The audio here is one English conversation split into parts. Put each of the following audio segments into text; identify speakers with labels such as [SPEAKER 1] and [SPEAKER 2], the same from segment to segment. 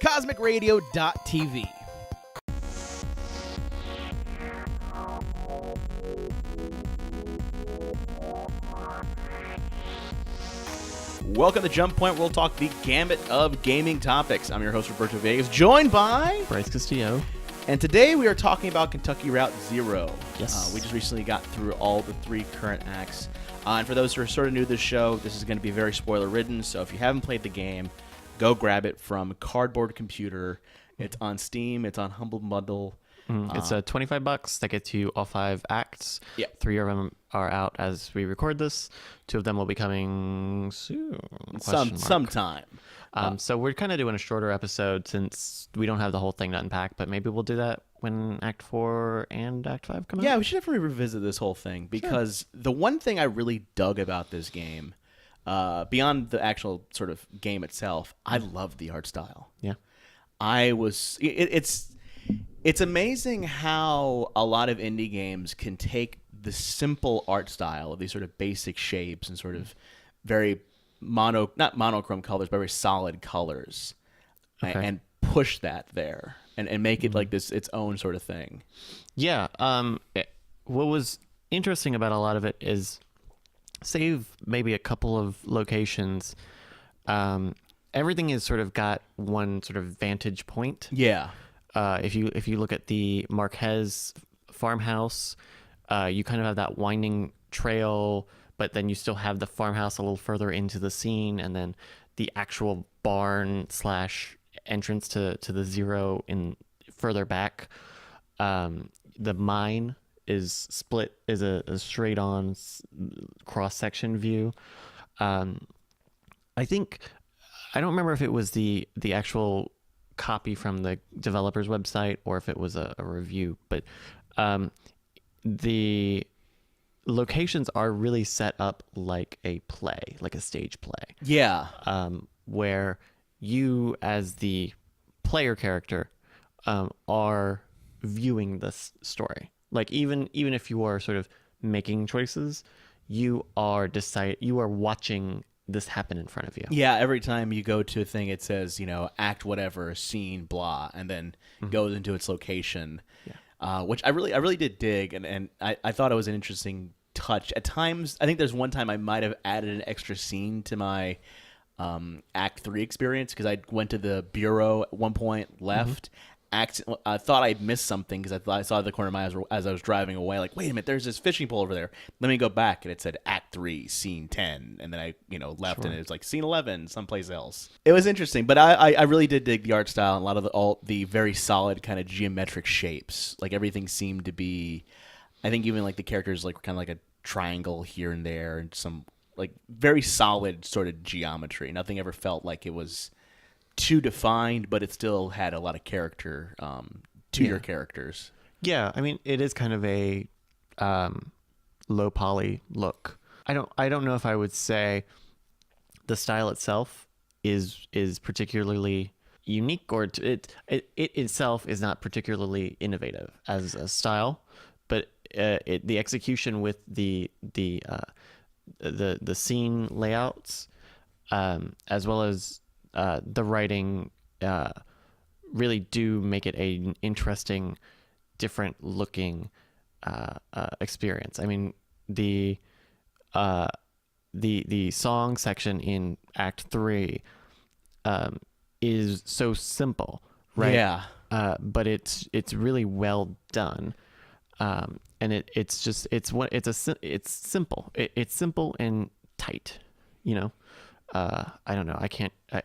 [SPEAKER 1] CosmicRadio.TV. Welcome to Jump Point, where we'll talk the gamut of gaming topics. I'm your host, Roberto Vegas, joined by
[SPEAKER 2] Bryce Castillo.
[SPEAKER 1] And today we are talking about Kentucky Route Zero.
[SPEAKER 2] Yes.
[SPEAKER 1] We just recently got through all the 3 current acts. And for those who are sort of new to the show, this is going to be very spoiler-ridden. So if you haven't played the game, go grab it from Cardboard Computer. It's on Steam. It's on Humble Bundle.
[SPEAKER 2] It's $25. That gets you all 5 acts.
[SPEAKER 1] Yeah.
[SPEAKER 2] 3 of them are out as we record this. 2 of them will be coming soon.
[SPEAKER 1] Sometime.
[SPEAKER 2] So we're kind of doing a shorter episode since we don't have the whole thing to unpack, but maybe we'll do that when Act 4 and Act 5 come out.
[SPEAKER 1] Yeah, we should definitely revisit this whole thing because the one thing I really dug about this game, beyond the actual sort of game itself, I love the art style.
[SPEAKER 2] Yeah.
[SPEAKER 1] It's amazing how a lot of indie games can take the simple art style of these sort of basic shapes and sort of very not monochrome colors, but very solid colors, and push that there and make it like this its own sort of thing.
[SPEAKER 2] Yeah. What was interesting about a lot of it is, save maybe a couple of locations, everything is sort of got one sort of vantage point.
[SPEAKER 1] Yeah.
[SPEAKER 2] If you look at the Marquez farmhouse, you kind of have that winding trail, but then you still have the farmhouse a little further into the scene, and then the actual barn / entrance to the Zero in further back. The mine is split, is a straight on cross section view. I don't remember if it was the actual copy from the developer's website or if it was a review, but the locations are really set up like a play, like a stage play.
[SPEAKER 1] Yeah.
[SPEAKER 2] Where you as the player character are viewing this story. Like even if you are sort of making choices, you are watching this happen in front of you.
[SPEAKER 1] Yeah, every time you go to a thing, it says, act whatever, scene, blah, and then goes into its location, which I really did dig, and I thought it was an interesting touch. At times, I think there's one time I might have added an extra scene to my Act 3 experience, because I went to the bureau at one point, left, I thought I'd missed something because I saw the corner of my eye as I was driving away. Like, wait a minute, there's this fishing pole over there. Let me go back, and it said Act 3, Scene 10, and then I left, and it was like Scene 11, someplace else. It was interesting, but I really did dig the art style and a lot of all the very solid kind of geometric shapes. Like everything seemed to be, I think even like the characters like kind of like a triangle here and there, and some like very solid sort of geometry. Nothing ever felt like it was too defined, but it still had a lot of character to your characters.
[SPEAKER 2] Yeah, I mean, it is kind of a low poly look. I don't know if I would say the style itself is particularly unique, or it itself is not particularly innovative as a style, but the execution with the scene layouts, as well as the writing, really do make it an interesting, different looking experience. I mean, the song section in Act 3 is so simple, right?
[SPEAKER 1] Yeah.
[SPEAKER 2] But it's really well done, and it's simple. It's simple and tight, I don't know.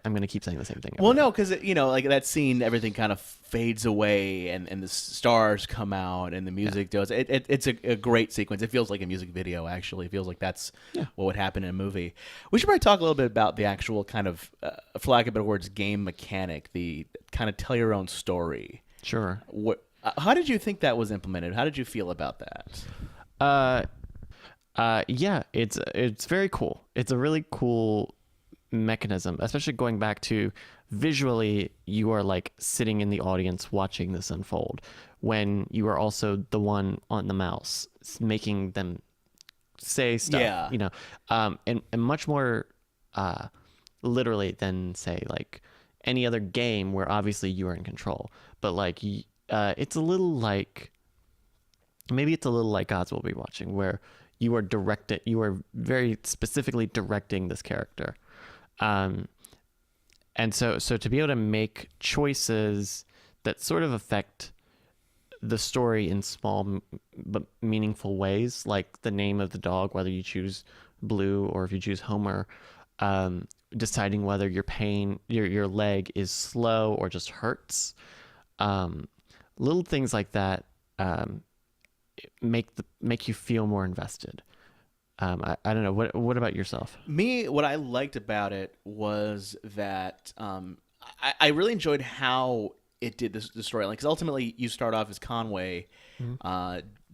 [SPEAKER 2] I'm going to keep saying the same thing.
[SPEAKER 1] Well, no, because, like that scene, everything kind of fades away and the stars come out and the music does. It's a great sequence. It feels like a music video, actually. It feels like that's what would happen in a movie. We should probably talk a little bit about the actual kind of, for lack of better words, game mechanic, the kind of tell your own story.
[SPEAKER 2] Sure.
[SPEAKER 1] How did you think that was implemented? How did you feel about that?
[SPEAKER 2] Yeah, it's very cool. It's a really cool mechanism, especially going back to visually, you are like sitting in the audience watching this unfold when you are also the one on the mouse making them say stuff, and much more literally than say like any other game where obviously you are in control. But like, it's a little like, maybe it's a little like Gods Will Be Watching, where you are very specifically directing this character. And so to be able to make choices that sort of affect the story in small but meaningful ways, like the name of the dog, whether you choose Blue or if you choose Homer, deciding whether your leg is slow or just hurts, little things like that make you feel more invested. I don't know. What about yourself?
[SPEAKER 1] Me, what I liked about it was that I really enjoyed how it did the storyline, because ultimately you start off as Conway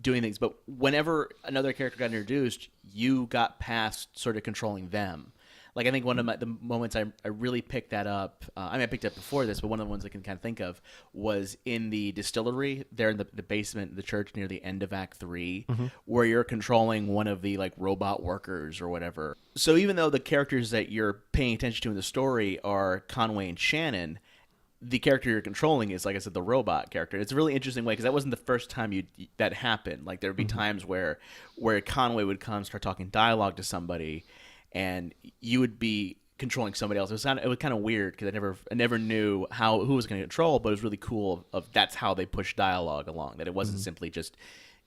[SPEAKER 1] doing things, but whenever another character got introduced, you got past sort of controlling them. Like, I think one of the moments I really picked that up, I picked it up before this, but one of the ones I can kind of think of was in the distillery there in the basement of the church near the end of Act 3, where you're controlling one of the, like, robot workers or whatever. So even though the characters that you're paying attention to in the story are Conway and Shannon, the character you're controlling is, like I said, the robot character. It's a really interesting way, because that wasn't the first time that happened. Like, there would be times where Conway would come, start talking dialogue to somebody, and you would be controlling somebody else. It was kind of weird, because I never knew who was going to control, but it was really cool of that's how they push dialogue along. That it wasn't simply just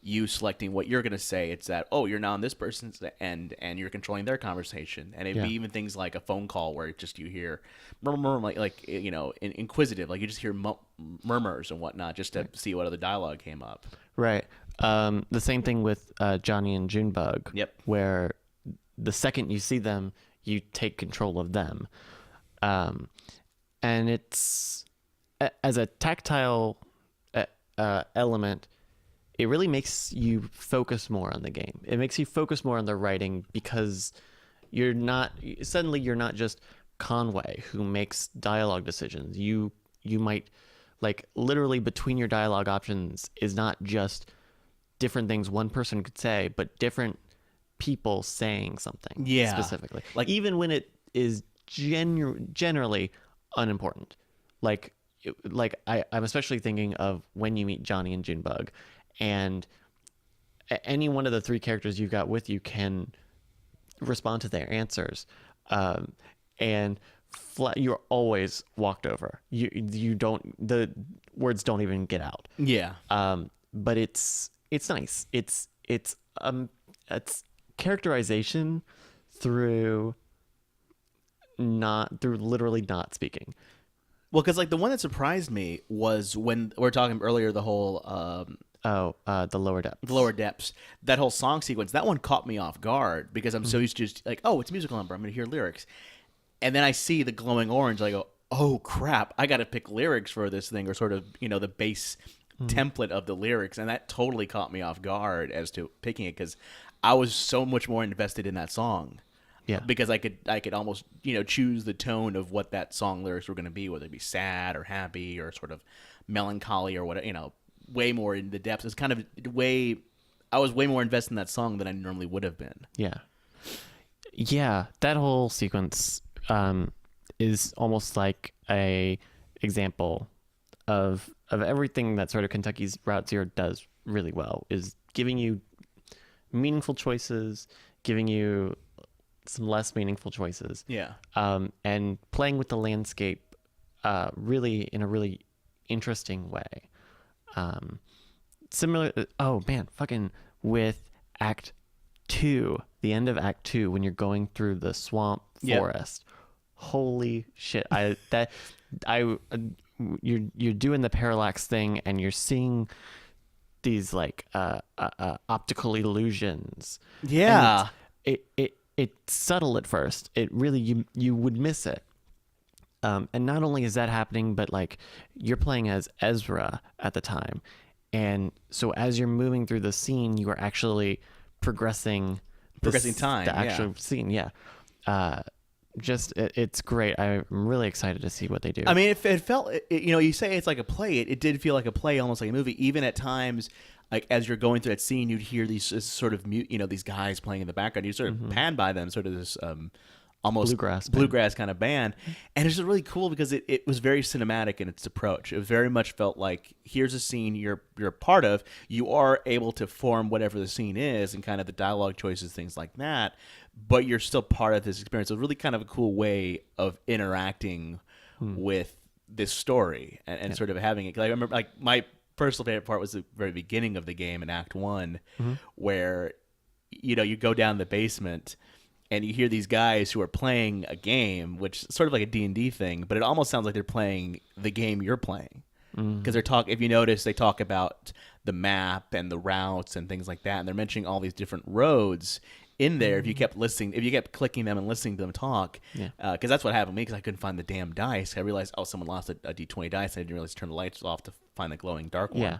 [SPEAKER 1] you selecting what you're going to say. It's that, oh, you're now on this person's end and you're controlling their conversation. And it'd be even things like a phone call where just you hear like inquisitive, like you just hear murmurs and whatnot just to see what other dialogue came up.
[SPEAKER 2] Right. The same thing with Johnny and Junebug.
[SPEAKER 1] Yep.
[SPEAKER 2] Where the second you see them, you take control of them. And it's, as a tactile element, it really makes you focus more on the game. It makes you focus more on the writing, because you're not just Conway who makes dialogue decisions. You might, like, literally between your dialogue options is not just different things one person could say, but different people saying something specifically. Like, even when it is generally unimportant. Like I'm especially thinking of when you meet Johnny and Junebug, and any one of the three characters you've got with you can respond to their answers, and you're always walked over. You don't, the words don't even get out.
[SPEAKER 1] Yeah.
[SPEAKER 2] But it's nice. It's characterization through literally not speaking.
[SPEAKER 1] Well, because, like, the one that surprised me was when we were talking earlier, the whole
[SPEAKER 2] the lower depths.
[SPEAKER 1] The lower depths. That whole song sequence, that one caught me off guard, because I'm so used to just like, oh, it's a musical number, I'm going to hear lyrics. And then I see the glowing orange, I go, oh crap, I got to pick lyrics for this thing, or sort of, the base template of the lyrics, and that totally caught me off guard as to picking it, because I was so much more invested in that song.
[SPEAKER 2] Yeah.
[SPEAKER 1] Because I could almost, choose the tone of what that song lyrics were going to be, whether it be sad or happy or sort of melancholy or whatever, way more in the depths. It's kind of I was way more invested in that song than I normally would have been.
[SPEAKER 2] Yeah. Yeah, that whole sequence is almost like a example of everything that sort of Kentucky's Route Zero does really well, is giving you meaningful choices, giving you some less meaningful choices.
[SPEAKER 1] Yeah.
[SPEAKER 2] And playing with the landscape really in a really interesting way. Similar, fucking with Act 2, the end of Act 2, when you're going through the swamp forest. Holy shit. You're doing the parallax thing, and you're seeing these like optical illusions.
[SPEAKER 1] Yeah.
[SPEAKER 2] And it's subtle at first. It really, you would miss it. And not only is that happening, but like you're playing as Ezra at the time. And so as you're moving through the scene, you are actually progressing
[SPEAKER 1] time.
[SPEAKER 2] The actual scene. Yeah. It's great. I'm really excited to see what they do.
[SPEAKER 1] I mean, it felt, you say it's like a play. It did feel like a play, almost like a movie. Even at times, like as you're going through that scene, you'd hear these sort of these guys playing in the background. You sort of pan by them, sort of this almost
[SPEAKER 2] Bluegrass
[SPEAKER 1] kind of band. And it's just really cool because it was very cinematic in its approach. It very much felt like, here's a scene you're a part of. You are able to form whatever the scene is and kind of the dialogue choices, things like that, but you're still part of this experience. So it's really kind of a cool way of interacting with this story and sort of having it. 'Cause I remember, like, my personal favorite part was the very beginning of the game in Act 1, where, you go down the basement and you hear these guys who are playing a game, which is sort of like a D&D thing, but it almost sounds like they're playing the game you're playing. Because if you notice, they talk about the map and the routes and things like that, and they're mentioning all these different roads in there. If you kept listening, if you kept clicking them and listening to them talk, because that's what happened to me, because I couldn't find the damn dice. I realized, someone lost a D20 dice. I didn't realize to turn the lights off to find the glowing dark one.
[SPEAKER 2] Yeah.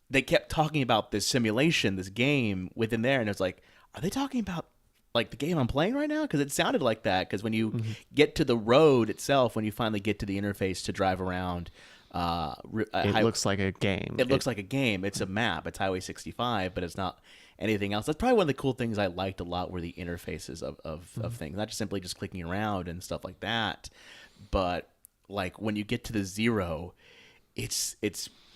[SPEAKER 1] They kept talking about this simulation, this game within there, and it's like, are they talking about like the game I'm playing right now? Because it sounded like that. Because when you get to the road itself, when you finally get to the interface to drive around,
[SPEAKER 2] it looks like a game.
[SPEAKER 1] It looks like a game. It's a map. It's Highway 65, but it's not anything else. That's probably one of the cool things I liked a lot, were the interfaces of things, not just simply just clicking around and stuff like that, but like when you get to the zero, it's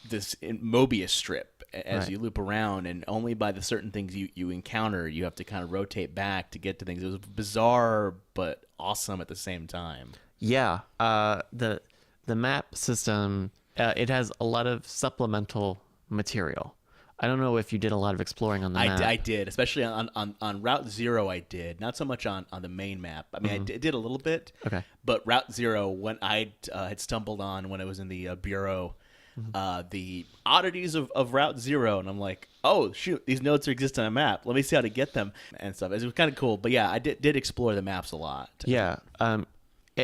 [SPEAKER 1] this Mobius strip as you loop around, and only by the certain things you encounter, you have to kind of rotate back to get to things. It was bizarre but awesome at the same time.
[SPEAKER 2] Yeah. The map system, it has a lot of supplemental material. I don't know if you did a lot of exploring on the map.
[SPEAKER 1] I did, especially on Route 0 I did. Not so much on the main map. I mean, I did a little bit.
[SPEAKER 2] Okay.
[SPEAKER 1] But Route 0, when I had stumbled on when I was in the Bureau, the oddities of Route 0, and I'm like, oh, shoot, these notes exist on a map. Let me see how to get them and stuff. It was kind of cool. But yeah, I did explore the maps a lot.
[SPEAKER 2] Yeah. And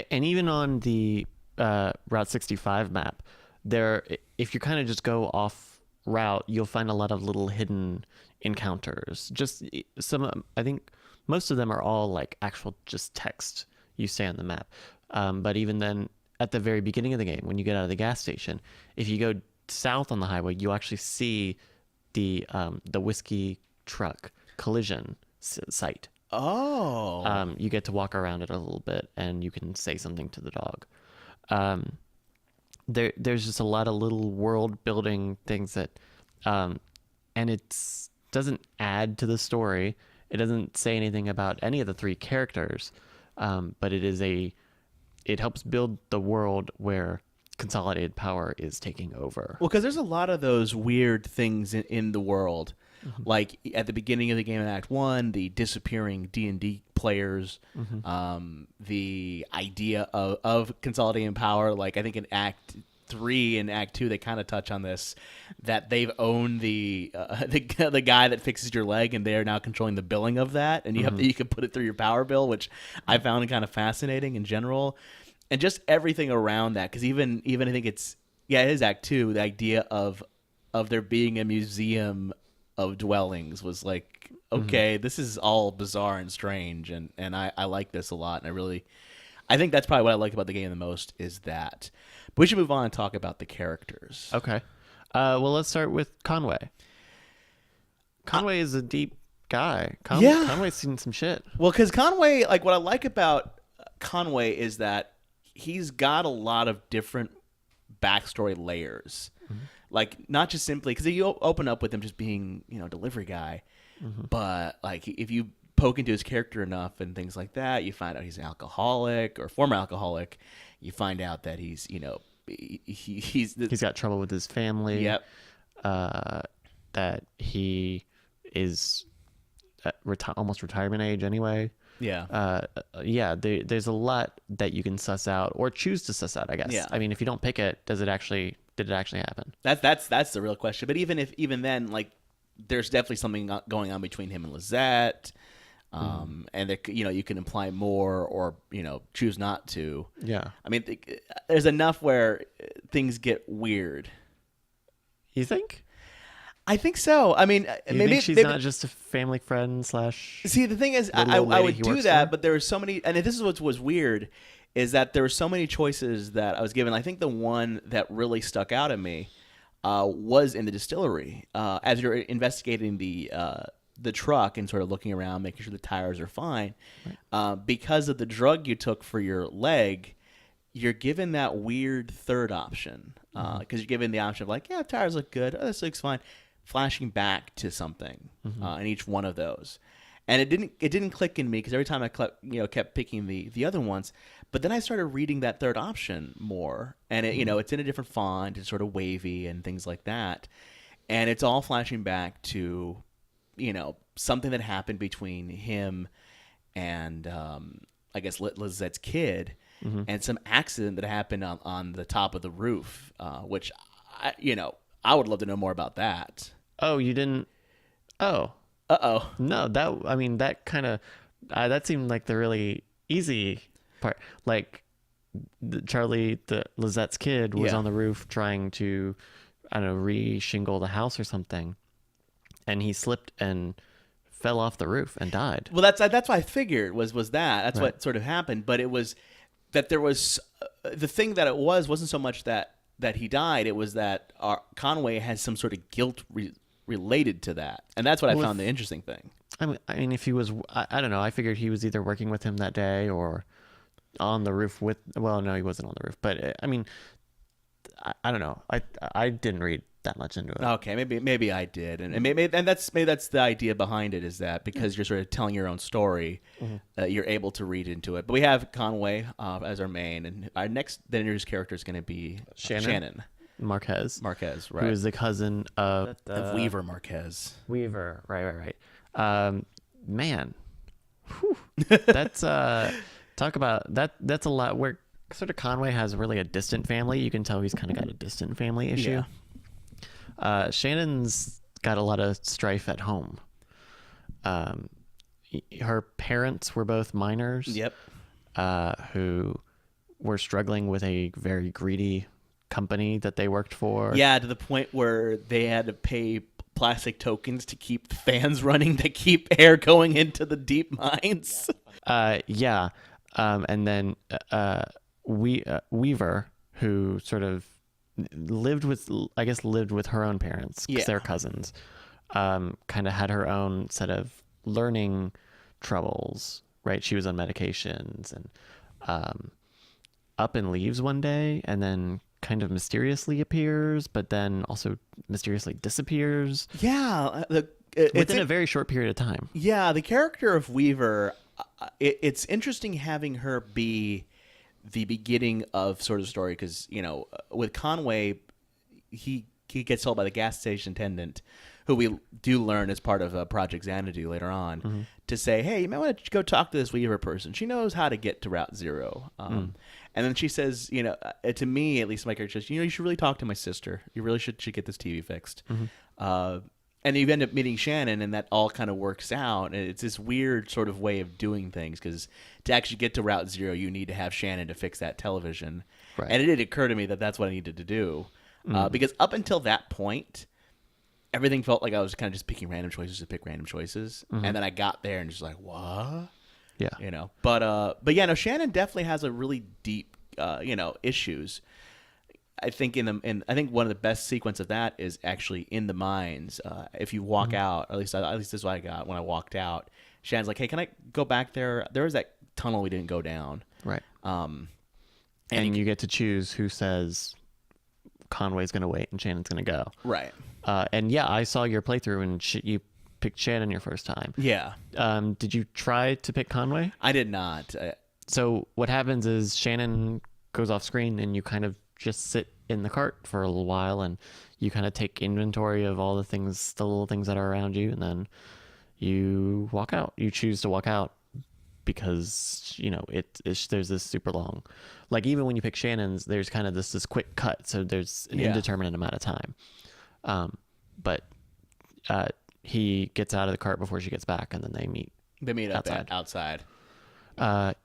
[SPEAKER 2] even on the Route 65 map, if you kind of just go off route, you'll find a lot of little hidden encounters. Just some, I think most of them are all like actual just text you say on the map. But even then, at the very beginning of the game, when you get out of the gas station, if you go south on the highway, you actually see the whiskey truck collision site.
[SPEAKER 1] Oh.
[SPEAKER 2] You get to walk around it a little bit, and you can say something to the dog. There's just a lot of little world building things that, and it doesn't add to the story. It doesn't say anything about any of the three characters, but it helps build the world where consolidated power is taking over.
[SPEAKER 1] Well, because there's a lot of those weird things in the world. Like at the beginning of the game in Act 1, the disappearing D&D players, the idea of consolidating power. Like I think in Act 3 and Act 2, they kind of touch on this, that they've owned the guy that fixes your leg, and they are now controlling the billing of that, and you can put it through your power bill, which I found kind of fascinating in general, and just everything around that. Because even I think it is Act 2, the idea of there being a museum of dwellings was like, okay, this is all bizarre and strange, and I like this a lot, and I think that's probably what I like about the game the most, is that. But we should move on and talk about the characters.
[SPEAKER 2] Okay. Well, let's start with Conway. Conway is a deep guy. Conway's seen some shit.
[SPEAKER 1] Well, because Conway, like what I like about Conway is that he's got a lot of different backstory layers. Like not just simply because you open up with him just being, delivery guy, but like if you poke into his character enough and things like that, you find out he's an alcoholic or former alcoholic. You find out that he's he's
[SPEAKER 2] got trouble with his family.
[SPEAKER 1] Yep.
[SPEAKER 2] That he is at almost retirement age anyway.
[SPEAKER 1] Yeah.
[SPEAKER 2] There's a lot that you can suss out or choose to suss out, I guess.
[SPEAKER 1] Yeah.
[SPEAKER 2] I mean, if you don't pick it, did it actually happen?
[SPEAKER 1] That's the real question. But even then, like, there's definitely something going on between him and Lizette. And there, you can imply more or, choose not to.
[SPEAKER 2] Yeah.
[SPEAKER 1] I mean, there's enough where things get weird.
[SPEAKER 2] You think?
[SPEAKER 1] I think so. I mean,
[SPEAKER 2] maybe she's not just a family friend /
[SPEAKER 1] See, the thing is, I would do that, but there were so many, and this is what was weird, is that there were so many choices that I was given. I think the one that really stuck out at me was in the distillery. As you're investigating the the truck and sort of looking around, making sure the tires are fine. Because of the drug you took for your leg, you're given that weird third option. Because you're given the option of like, yeah, tires look good. Oh, this looks fine. Flashing back to something in each one of those. And it didn't click in me because every time I kept picking the other ones. But then I started reading that third option more. And it's in a different font. It's sort of wavy and things like that. And it's all flashing back to, something that happened between him and, I guess, Lizette's kid, and some accident that happened on the top of the roof, which, I would love to know more about that.
[SPEAKER 2] Oh, you didn't? Oh.
[SPEAKER 1] Uh-oh.
[SPEAKER 2] No, that kind of, that seemed like the really easy part. Like, Lizette's kid was on the roof trying to, I don't know, re-shingle the house or something, and he slipped and fell off the roof and died.
[SPEAKER 1] Well, that's what I figured was that. That's what sort of happened. But it was that there was the thing that it wasn't so much that he died. It was that Conway has some sort of guilt related to that, and that's what I found the interesting thing.
[SPEAKER 2] I mean, if he was, I don't know. I figured he was either working with him that day or on the roof with. Well, no, he wasn't on the roof. But I mean, I don't know. I didn't read that much into it.
[SPEAKER 1] Okay, maybe I did, and maybe that's the idea behind it, is that because you're sort of telling your own story, you're able to read into it. But we have Conway as our main, and our next introduced character is going to be Shannon
[SPEAKER 2] Marquez,
[SPEAKER 1] right?
[SPEAKER 2] Who is the cousin of
[SPEAKER 1] Weaver Marquez.
[SPEAKER 2] Weaver, right. Man, whew. That's talk about that. That's a lot. Where sort of Conway has really a distant family. You can tell he's kind of got a distant family issue. Yeah. Shannon's got a lot of strife at home. Her parents were both miners.
[SPEAKER 1] Yep.
[SPEAKER 2] Who were struggling with a very greedy company that they worked for.
[SPEAKER 1] Yeah, to the point where they had to pay plastic tokens to keep the fans running, to keep air going into the deep mines.
[SPEAKER 2] Yeah. And then Weaver, who sort of lived with her own parents because they're cousins, kind of had her own set of learning troubles, right? She was on medications and up and leaves one day and then kind of mysteriously appears, but then also mysteriously disappears.
[SPEAKER 1] Yeah.
[SPEAKER 2] Within a very short period of time.
[SPEAKER 1] Yeah, the character of Weaver, it's interesting having her be the beginning of sort of story because, with Conway, he gets told by the gas station attendant, who we do learn as part of Project Xanadu later on, to say, hey, you might want to go talk to this Weaver person. She knows how to get to Route Zero. And then she says, to me, at least my character says, you should really talk to my sister. You really should get this TV fixed. And you end up meeting Shannon, and that all kind of works out. And it's this weird sort of way of doing things, because to actually get to Route Zero, you need to have Shannon to fix that television. Right. And it did occur to me that that's what I needed to do. Because up until that point, everything felt like I was kind of just picking random choices to pick random choices. And then I got there and just like, what? Yeah. But yeah, no, Shannon definitely has a really deep, issues. I think I think one of the best sequence of that is actually in the mines. If you walk out, or at least this is what I got when I walked out. Shannon's like, "Hey, can I go back there? There was that tunnel we didn't go down."
[SPEAKER 2] Right. And you get to choose who says Conway's going to wait and Shannon's going to go.
[SPEAKER 1] Right.
[SPEAKER 2] And yeah, I saw your playthrough and you picked Shannon your first time.
[SPEAKER 1] Yeah.
[SPEAKER 2] Did you try to pick Conway?
[SPEAKER 1] I did not.
[SPEAKER 2] So what happens is Shannon goes off screen and you kind of just sit in the cart for a little while and you kind of take inventory of all the little things that are around you, and then you walk out. You choose to walk out because there's this super long, like even when you pick Shannon's, there's kind of this quick cut, so there's an indeterminate amount of time. But he gets out of the cart before she gets back, and then they meet
[SPEAKER 1] up outside.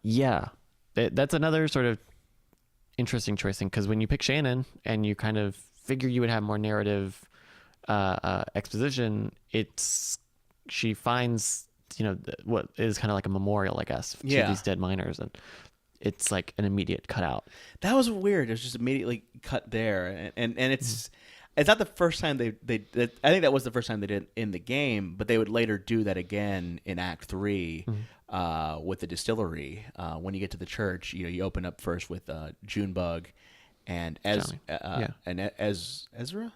[SPEAKER 2] Yeah, that's another sort of interesting choice thing, because when you pick Shannon and you kind of figure you would have more narrative exposition, she finds what is kind of like a memorial, I guess, to these dead miners, and it's like an immediate cutout.
[SPEAKER 1] That was weird. It was just immediately cut there, and it's it's not the first time I think that was the first time they did it in the game, but they would later do that again in Act 3 with the distillery. When you get to the church, you open up first with Junebug and Ezra.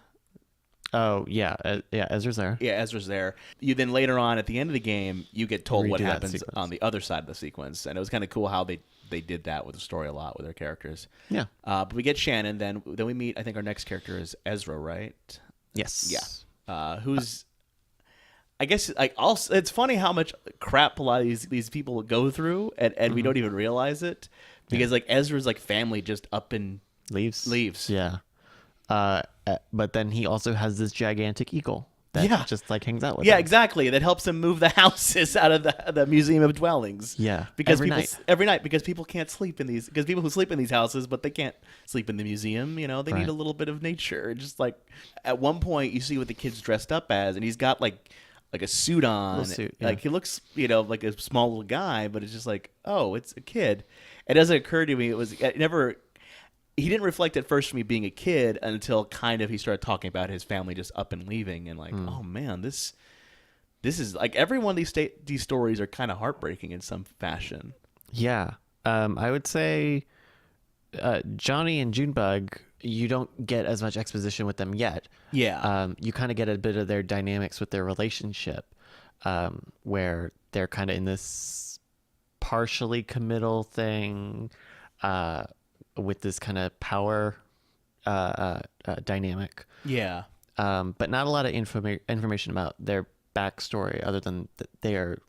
[SPEAKER 2] Oh yeah, Ezra's there.
[SPEAKER 1] Yeah, Ezra's there. You then later on at the end of the game, you get told what happens
[SPEAKER 2] sequence
[SPEAKER 1] on the other side of the sequence, and it was kind of cool how they did that with the story a lot with their characters.
[SPEAKER 2] Yeah.
[SPEAKER 1] But we get Shannon, then we meet. I think our next character is Ezra, right?
[SPEAKER 2] Yes.
[SPEAKER 1] Yeah. Who's I guess like also it's funny how much crap a lot of these people go through, and we don't even realize it because like Ezra's like family just up and leaves.
[SPEAKER 2] Yeah. But then he also has this gigantic eagle that just like hangs out with him.
[SPEAKER 1] Yeah, exactly. That helps him move the houses out of the Museum of Dwellings.
[SPEAKER 2] Yeah,
[SPEAKER 1] because every night because people can't sleep in these people who sleep in these houses, but they can't sleep in the museum. They need a little bit of nature. Just like at one point, you see what the kid's dressed up as, and he's got like a suit on. Like he looks like a small little guy, but it's just like, oh, it's a kid. It doesn't occur to me. He didn't reflect at first for me being a kid until kind of he started talking about his family just up and leaving, and like, oh man, this is like every one of these stories are kind of heartbreaking in some fashion.
[SPEAKER 2] Yeah, I would say Johnny and Junebug, you don't get as much exposition with them yet.
[SPEAKER 1] Yeah,
[SPEAKER 2] you kind of get a bit of their dynamics with their relationship, where they're kind of in this partially committal thing. With this kind of power dynamic.
[SPEAKER 1] Yeah.
[SPEAKER 2] But not a lot of information about their backstory other than that they are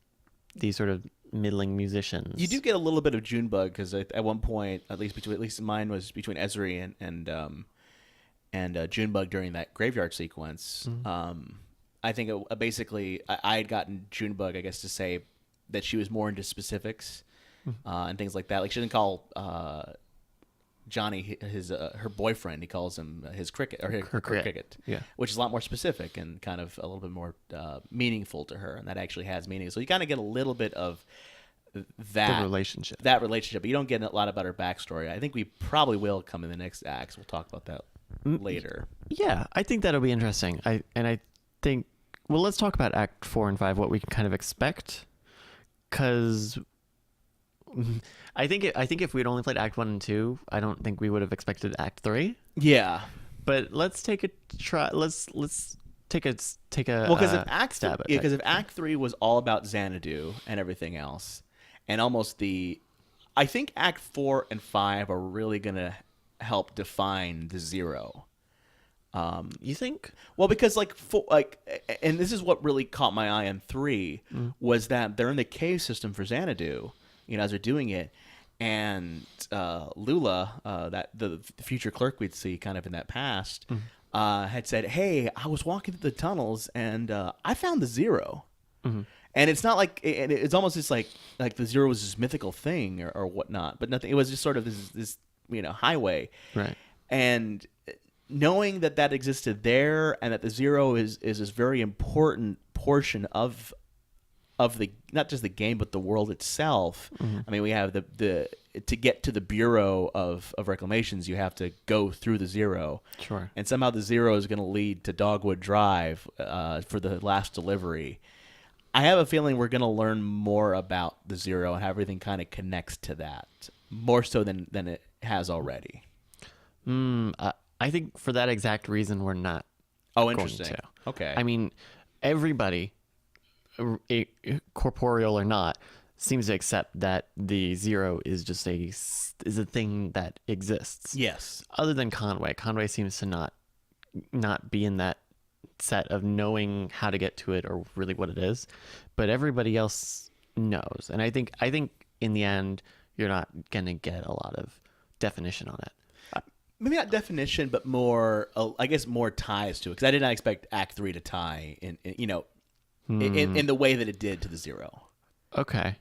[SPEAKER 2] these sort of middling musicians.
[SPEAKER 1] You do get a little bit of Junebug because at one point, at least mine was between Ezri and Junebug during that graveyard sequence. I think basically I had gotten Junebug, I guess, to say that she was more into specifics and things like that. Like she didn't call Johnny her boyfriend. He calls him his cricket or her cricket, which is a lot more specific and kind of a little bit more meaningful to her, and that actually has meaning. So you kind of get a little bit of that
[SPEAKER 2] relationship,
[SPEAKER 1] but you don't get a lot about her backstory. I think we probably will come in the next acts. We'll talk about that later.
[SPEAKER 2] Yeah, I think that'll be interesting. I think let's talk about Act 4 and 5, what we can kind of expect, because I think if we'd only played Act 1 and 2, I don't think we would have expected Act 3.
[SPEAKER 1] Yeah,
[SPEAKER 2] but let's take a try. Let's take a
[SPEAKER 1] because if Act 3 was all about Xanadu and everything else, and almost I think Act 4 and 5 are really gonna help define the Zero.
[SPEAKER 2] You think?
[SPEAKER 1] Well, because and this is what really caught my eye in 3 was that they're in the cave system for Xanadu. As they're doing it, and Lula, that the future clerk we'd see kind of in that past, had said, "Hey, I was walking through the tunnels and I found the Zero." And it's not like, and it's almost just like the Zero was this mythical thing or whatnot, but nothing. It was just sort of this highway,
[SPEAKER 2] right?
[SPEAKER 1] And knowing that existed there, and that the Zero is this very important portion of the not just the game but the world itself. I mean, we have the to get to the Bureau of Reclamations, you have to go through the Zero.
[SPEAKER 2] Sure. And
[SPEAKER 1] somehow the Zero is going to lead to Dogwood Drive for the last delivery. I have a feeling we're going to learn more about the Zero and how everything kind of connects to that, more so than it has already.
[SPEAKER 2] I think for that exact reason we're not.
[SPEAKER 1] Oh, interesting.
[SPEAKER 2] Going to.
[SPEAKER 1] Okay.
[SPEAKER 2] I mean, everybody, corporeal or not, seems to accept that the Zero is just is a thing that exists.
[SPEAKER 1] Yes.
[SPEAKER 2] Other than Conway. Conway seems to not be in that set of knowing how to get to it or really what it is, but everybody else knows. And I think in the end you're not gonna get a lot of definition on it.
[SPEAKER 1] Maybe not definition, but more, I guess, more ties to it. Because I did not expect Act 3 to tie in the way that it did to the Zero.
[SPEAKER 2] Okay.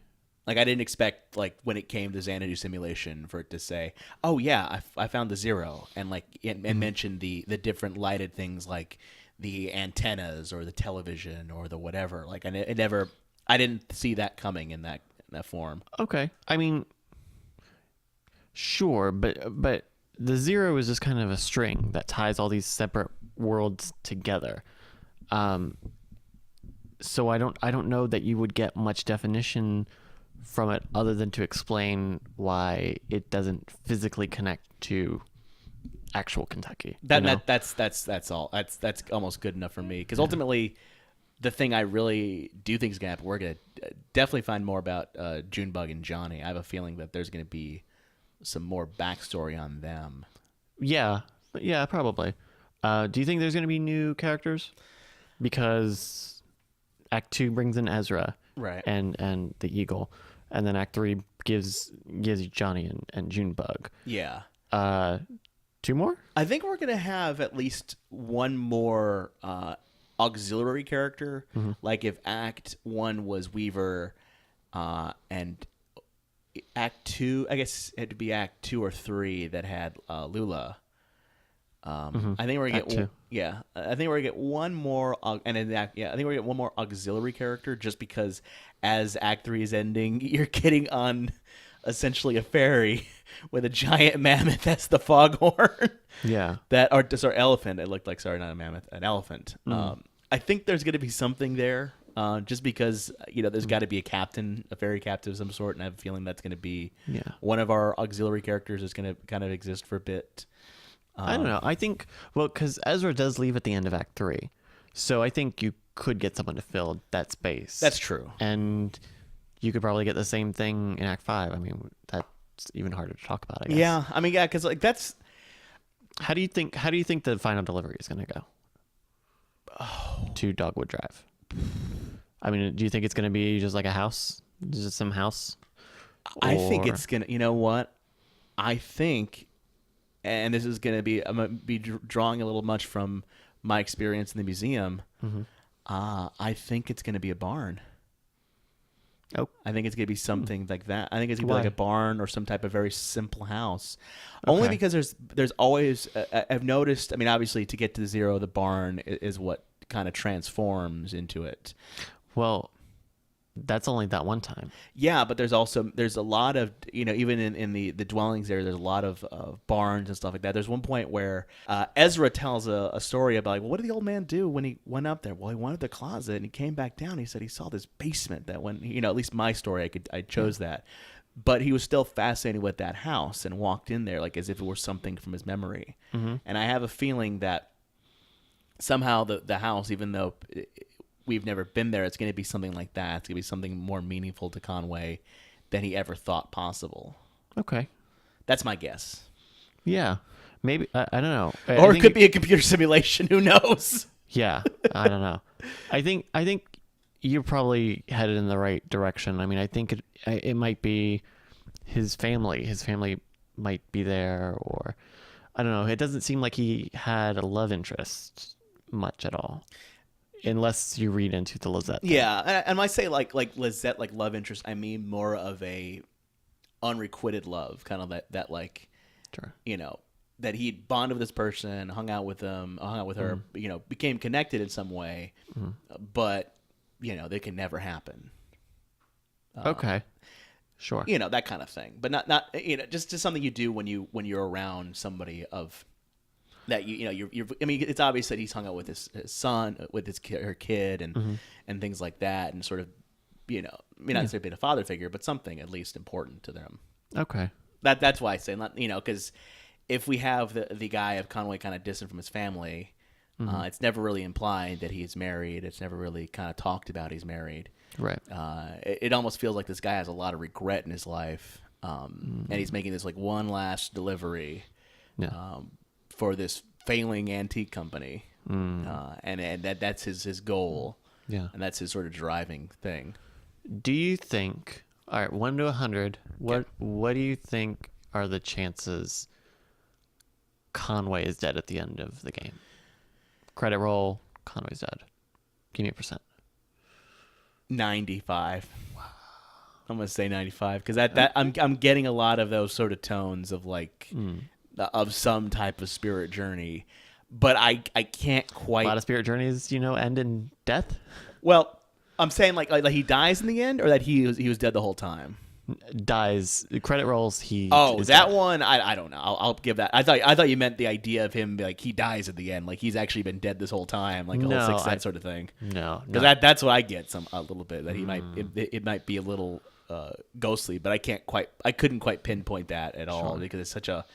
[SPEAKER 1] Like, I didn't expect, like, when it came to Xanadu Simulation for it to say, oh, yeah, I found the Zero. And, like, and mention the different lighted things like the antennas or the television or the whatever. Like, I didn't see that coming in that form.
[SPEAKER 2] Okay. I mean, sure, but the Zero is just kind of a string that ties all these separate worlds together. So I don't know that you would get much definition from it other than to explain why it doesn't physically connect to actual Kentucky.
[SPEAKER 1] That's all. That's almost good enough for me, because ultimately, the thing I really do think is gonna happen, we're gonna definitely find more about Junebug and Johnny. I have a feeling that there's gonna be some more backstory on them.
[SPEAKER 2] Yeah, probably. Do you think there's going to be new characters? Because Act 2 brings in Ezra,
[SPEAKER 1] right,
[SPEAKER 2] and the Eagle, and then Act 3 gives you Johnny and Junebug.
[SPEAKER 1] Yeah.
[SPEAKER 2] 2 more?
[SPEAKER 1] I think we're gonna have at least one more auxiliary character.
[SPEAKER 2] Mm-hmm.
[SPEAKER 1] Like if Act 1 was Weaver, and Act 2, I guess it had to be Act 2 or 3 that had Lula. I think we're gonna get I think we're gonna get one more, and in I think we're gonna get one more auxiliary character, just because as Act 3 is ending, you're getting on essentially a ferry with a giant mammoth as the foghorn.
[SPEAKER 2] Yeah.
[SPEAKER 1] Sorry, elephant. It looked like, sorry, not a mammoth, an elephant. I think there's gonna be something there, just because there's got to be a ferry captain of some sort, and I have a feeling that's gonna be one of our auxiliary characters is gonna kind of exist for a bit.
[SPEAKER 2] I don't know. I think, because Ezra does leave at the end of Act 3. So I think you could get someone to fill that space.
[SPEAKER 1] That's true.
[SPEAKER 2] And you could probably get the same thing in Act 5. I mean, that's even harder to talk about, I guess.
[SPEAKER 1] Yeah. I mean, yeah, because that's...
[SPEAKER 2] How do you think the final delivery is going to go? To Dogwood Drive. I mean, do you think it's going to be just like a house? Just some house?
[SPEAKER 1] I think it's going to... You know what? I think... And this is going to be, I'm going to be drawing a little much from my experience in the museum.
[SPEAKER 2] Mm-hmm.
[SPEAKER 1] I think it's going to be a barn.
[SPEAKER 2] Oh.
[SPEAKER 1] I think it's going to be something like that. I think it's going to be like a barn or some type of very simple house.
[SPEAKER 2] Okay.
[SPEAKER 1] Only because there's always, I've noticed, I mean, obviously to get to 0, the barn is what kind of transforms into it.
[SPEAKER 2] Well, that's only that one time.
[SPEAKER 1] Yeah, but there's a lot of, even in the dwellings there's a lot of barns and stuff like that. There's one point where Ezra tells a story about, like, well, what did the old man do when he went up there? Well, he went up the closet and he came back down. He said he saw this basement that when, at least my story, I chose that. But he was still fascinated with that house and walked in there like as if it were something from his memory.
[SPEAKER 2] Mm-hmm.
[SPEAKER 1] And I have a feeling that somehow the house, even though we've never been there, it's going to be something like that. It's going to be something more meaningful to Conway than he ever thought possible.
[SPEAKER 2] Okay.
[SPEAKER 1] That's my guess.
[SPEAKER 2] Yeah. Maybe, I don't know.
[SPEAKER 1] Or it could be a computer simulation. Who knows?
[SPEAKER 2] Yeah. I don't know. I think you're probably headed in the right direction. I mean, I think it might be his family. His family might be there, or I don't know. It doesn't seem like he had a love interest much at all. Unless you read into the Lizette thing.
[SPEAKER 1] Yeah, and when I say like Lizette, like love interest, I mean more of a unrequited love, kind of that like,
[SPEAKER 2] sure.
[SPEAKER 1] That he bonded with this person, hung out with them, hung out with her, became connected in some way, but they can never happen.
[SPEAKER 2] Okay, sure.
[SPEAKER 1] That kind of thing, but not just something you do when you're around somebody of. That you're. I mean, it's obvious that he's hung out with his son, with her kid, and things like that, and sort of, not necessarily being a father figure, but something at least important to them.
[SPEAKER 2] Okay.
[SPEAKER 1] That's why I say, because if we have the guy of Conway kind of distant from his family, it's never really implied that he's married. It's never really kind of talked about he's married.
[SPEAKER 2] Right.
[SPEAKER 1] It almost feels like this guy has a lot of regret in his life, and he's making this like one last delivery.
[SPEAKER 2] Yeah.
[SPEAKER 1] For this failing antique company, and that's his goal, and that's his sort of driving thing.
[SPEAKER 2] Do you think? All right, 1 to 100. What do you think are the chances Conway is dead at the end of the game? Credit roll. Conway's dead. Give me a percent.
[SPEAKER 1] 95. Wow. I'm gonna say 95 because that I'm getting a lot of those sort of tones of like. Of some type of spirit journey, but I can't quite.
[SPEAKER 2] A lot of spirit journeys, end in death.
[SPEAKER 1] Well, I'm saying like he dies in the end, or that he was dead the whole time.
[SPEAKER 2] dies. Credit rolls. He.
[SPEAKER 1] Oh,
[SPEAKER 2] is
[SPEAKER 1] that
[SPEAKER 2] dead.
[SPEAKER 1] one, I don't know. I'll give that. I thought you meant the idea of him like he dies at the end, like he's actually been dead this whole time, like a whole
[SPEAKER 2] No,
[SPEAKER 1] Sixth Sense sort of thing.
[SPEAKER 2] No.
[SPEAKER 1] Because that's what I get a little bit, that he might it might be a little ghostly, but I couldn't quite pinpoint that at all because it's such a.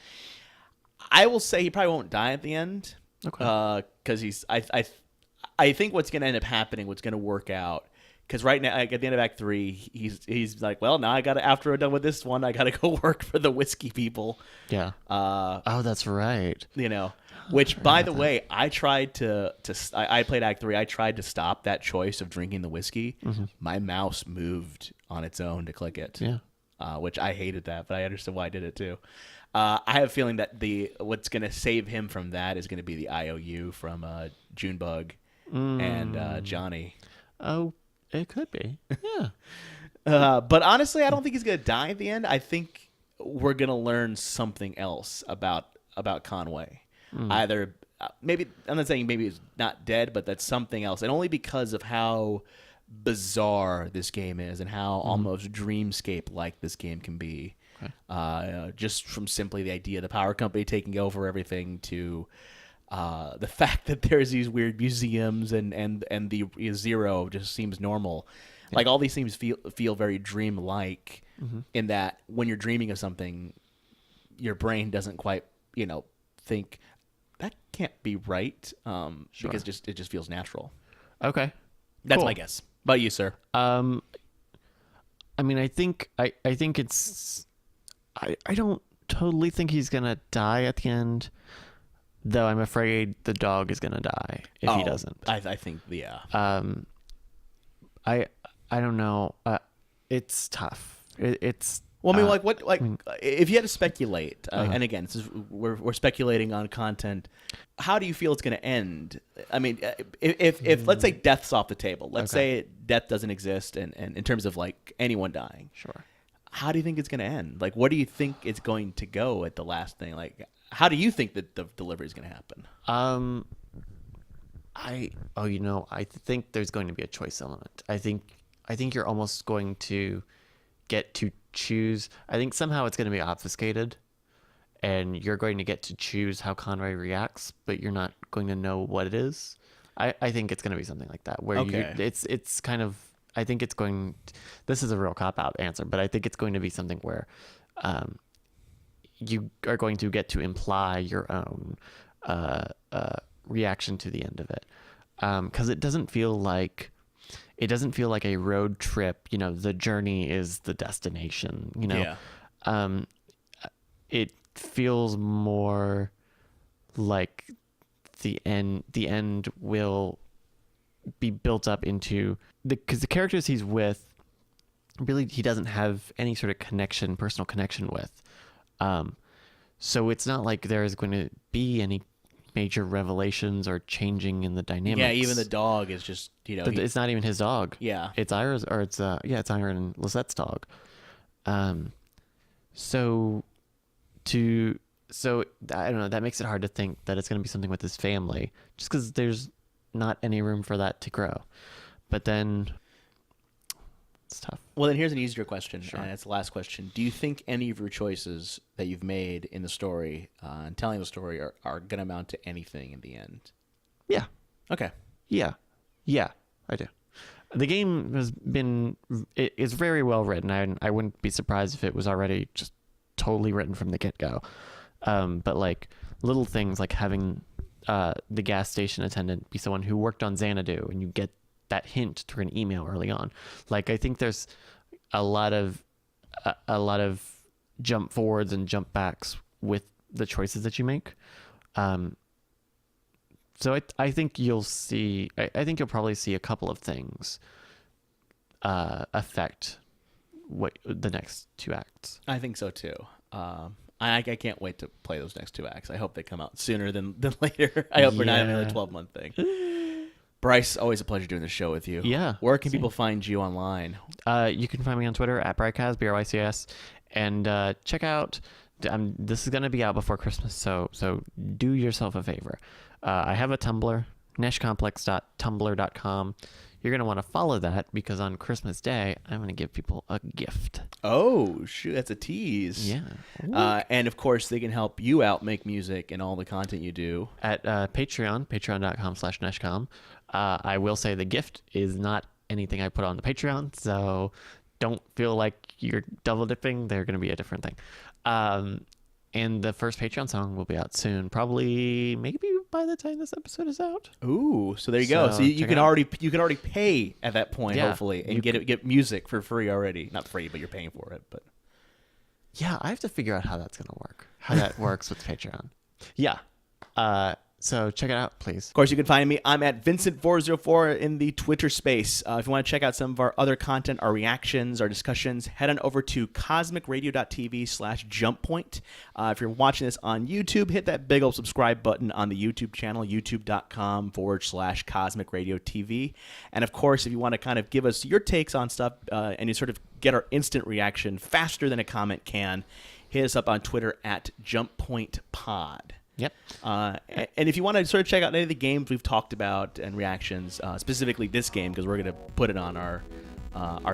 [SPEAKER 1] I will say he probably won't die at the end.
[SPEAKER 2] Okay.
[SPEAKER 1] Because I think what's going to end up happening, what's going to work out. Because right now, like, at the end of Act 3, he's like, well, now after I'm done with this one, I got to go work for the whiskey people.
[SPEAKER 2] Yeah. Oh, that's right.
[SPEAKER 1] Which, by the way, I tried I played Act 3. I tried to stop that choice of drinking the whiskey. Mm-hmm. My mouse moved on its own to click it.
[SPEAKER 2] Yeah.
[SPEAKER 1] Which I hated that, but I understood why I did it too. I have a feeling that what's going to save him from that is going to be the IOU from Junebug and Johnny.
[SPEAKER 2] Oh, it could be. Yeah.
[SPEAKER 1] But honestly, I don't think he's going to die at the end. I think we're going to learn something else about Conway. Either maybe, I'm not saying maybe he's not dead, but that's something else. And only because of how bizarre this game is and how almost dreamscape-like this game can be. Okay. Just from simply the idea of the power company taking over everything to the fact that there's these weird museums and the Zero just seems normal. Yeah. Like all these things feel very dream-like in that when you're dreaming of something, your brain doesn't quite think that can't be right because it just feels natural.
[SPEAKER 2] Okay,
[SPEAKER 1] that's my guess. How about you, sir?
[SPEAKER 2] I mean, I think it's. I don't totally think he's gonna die at the end, though. I'm afraid the dog is gonna die if he doesn't.
[SPEAKER 1] I think, yeah.
[SPEAKER 2] I don't know. It's tough. It's.
[SPEAKER 1] Well, I mean, if you had to speculate, and again, we're speculating on content. How do you feel it's going to end? I mean, if let's say death's off the table, let's say death doesn't exist, and in terms of like anyone dying,
[SPEAKER 2] sure.
[SPEAKER 1] How do you think it's going to end? Like, where do you think it's going to go at the last thing? Like, how do you think that the delivery is going to happen?
[SPEAKER 2] I think there's going to be a choice element. I think you're almost going to get to choose. I think somehow it's going to be obfuscated, and you're going to get to choose how Conway reacts, but you're not going to know what it is. I think it's going to be something like that, where it's kind of. I think it's going. This is a real cop-out answer, but I think it's going to be something where you are going to get to imply your own reaction to the end of it, because it doesn't feel like a road trip. The journey is the destination.
[SPEAKER 1] Yeah.
[SPEAKER 2] It feels more like the end. The end will be built up into because the characters he's with, really, he doesn't have any sort of personal connection with. So it's not like there is going to be any major revelations or changing in the dynamics.
[SPEAKER 1] Yeah, even the dog is just,
[SPEAKER 2] it's not even his dog.
[SPEAKER 1] Yeah.
[SPEAKER 2] It's Ira's, or it's Ira and Lisette's dog. So I don't know, that makes it hard to think that it's going to be something with his family, just because there's not any room for that to grow. But then it's tough.
[SPEAKER 1] Well, then here's an easier question,
[SPEAKER 2] Sure.
[SPEAKER 1] and it's the last question. Do you think any of your choices that you've made in the story and telling the story are going to amount to anything in the end?
[SPEAKER 2] Yeah.
[SPEAKER 1] Okay.
[SPEAKER 2] Yeah, I do. The game is very well written. I wouldn't be surprised if it was already just totally written from the get-go. But like little things like having the gas station attendant be someone who worked on Xanadu, and you get that hint through an email early on. Like, I think there's a lot of jump forwards and jump backs with the choices that you make. So I think you'll see. I think you'll probably see a couple of things affect what the next two acts.
[SPEAKER 1] I think so too. I can't wait to play those next two acts. I hope they come out sooner than later. I hope we're not having another 12-month thing. Bryce, always a pleasure doing the show with you.
[SPEAKER 2] Yeah.
[SPEAKER 1] Where can people find you online?
[SPEAKER 2] You can find me on Twitter at Brycas, BRYCS, and check out. This is going to be out before Christmas, so do yourself a favor. I have a Tumblr neshcomplex.tumblr.com. You're going to want to follow that because on Christmas Day, I'm going to give people a gift.
[SPEAKER 1] Oh, shoot, that's a tease.
[SPEAKER 2] Yeah.
[SPEAKER 1] And, of course, they can help you out make music and all the content you do.
[SPEAKER 2] At patreon.com/neshcom. I will say the gift is not anything I put on the Patreon, so don't feel like you're double dipping. They're going to be a different thing. And the first Patreon song will be out soon, probably maybe by the time this episode is out.
[SPEAKER 1] Ooh, so there you go. So you can already pay at that point,
[SPEAKER 2] Yeah,
[SPEAKER 1] hopefully, and get music for free already. Not free, but you're paying for it. But
[SPEAKER 2] yeah, I have to figure out how that's going to work. How that works with Patreon. Yeah. So check it out, please.
[SPEAKER 1] Of course, you can find me. I'm at Vincent404 in the Twitter space. If you want to check out some of our other content, our reactions, our discussions, head on over to CosmicRadio.TV/JumpPoint. If you're watching this on YouTube, hit that big old subscribe button on the YouTube channel, youtube.com/CosmicRadio.TV. And of course, if you want to kind of give us your takes on stuff and you sort of get our instant reaction faster than a comment can, hit us up on Twitter at JumpPointPod.
[SPEAKER 2] Yep.
[SPEAKER 1] And if you want to sort of check out any of the games we've talked about and reactions, specifically this game, because we're going to put it on our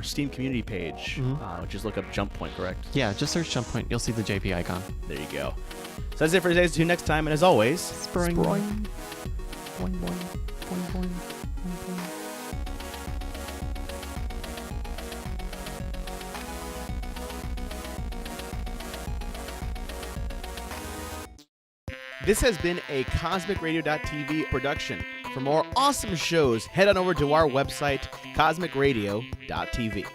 [SPEAKER 1] Steam community page, which is look up Jump Point, correct?
[SPEAKER 2] Yeah, just search Jump Point. You'll see the JP icon.
[SPEAKER 1] There you go. So that's it for today. See you next time. And as always,
[SPEAKER 2] Spring. Boing, boing, boing, boing, boing, boing.
[SPEAKER 1] This has been a CosmicRadio.TV production. For more awesome shows, head on over to our website, CosmicRadio.TV.